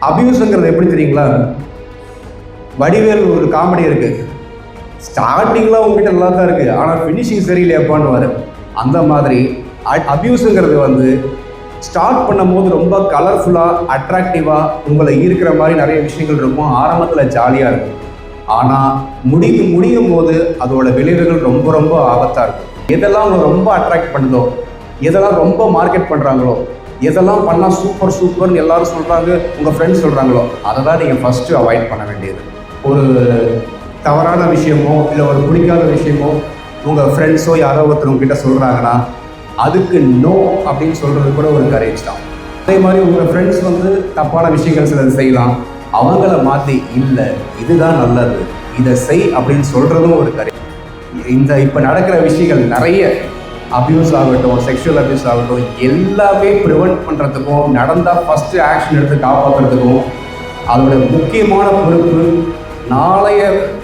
அபியூஸுங்கிறது எப்படி தெரியுங்களா? வடிவேல் ஒரு காமெடி இருக்குது, ஸ்டார்டிங்லாம் உங்ககிட்ட நல்லா தான் இருக்குது ஆனால் ஃபினிஷிங் சரியில்லையாப்பான்னு வரும். அந்த மாதிரி அபியூஸுங்கிறது வந்து ஸ்டார்ட் பண்ணும்போது ரொம்ப கலர்ஃபுல்லாக அட்ராக்டிவாக உங்களை ஈர்க்கிற மாதிரி நிறைய விஷயங்கள் இருக்கும். ஆரம்பத்தில் ஜாலியாக இருக்கும், ஆனால் முடியும் போது அதோட விளைவுகள் ரொம்ப ரொம்ப ஆபத்தாக இருக்கும். எதெல்லாம் உங்களை ரொம்ப அட்ராக்ட் பண்ணுதோ, எதெல்லாம் ரொம்ப மார்க்கெட் பண்ணுறாங்களோ, எதெல்லாம் பண்ணால் சூப்பர் சூப்பர்னு எல்லாரும் சொல்கிறாங்க, உங்கள் ஃப்ரெண்ட்ஸ் சொல்கிறாங்களோ, அதை தான் நீங்கள் ஃபஸ்ட்டு அவாய்ட் பண்ண வேண்டியது. ஒரு தவறான விஷயமோ இல்லை ஒரு பிடிக்காத விஷயமோ உங்கள் ஃப்ரெண்ட்ஸோ யாரோ ஒருத்தர் உங்ககிட்ட சொல்கிறாங்கன்னா அதுக்கு நோ அப்படின்னு சொல்கிறது கூட ஒரு கரேஜ் தான். அதே மாதிரி உங்கள் ஃப்ரெண்ட்ஸ் வந்து தப்பான விஷயங்கள் சிலது செய்யலாம், அவங்கள மாற்றி இல்லை இதுதான் நல்லது இதை செய் அப்படின்னு சொல்கிறதும் ஒரு கரேஜ். இந்த இப்போ நடக்கிற விஷயங்கள் நிறைய அபியூஸ் ஆகட்டும், செக்ஷுவல் அபியூஸ் ஆகட்டும், எல்லாமே ப்ரிவெண்ட் பண்ணுறதுக்கும் நடந்தால் ஃபஸ்ட்டு ஆக்ஷன் எடுத்து காப்பாற்றுறதுக்கும் அதோட முக்கியமான பொறுப்பு நாளைய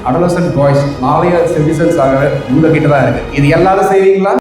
அடலசன்ட் பாய்ஸ், நாளைய சிட்டிசன்ஸ் ஆகிற உங்ககிட்ட தான் இருக்குது. இது எல்லாரும் செய்வீங்களா?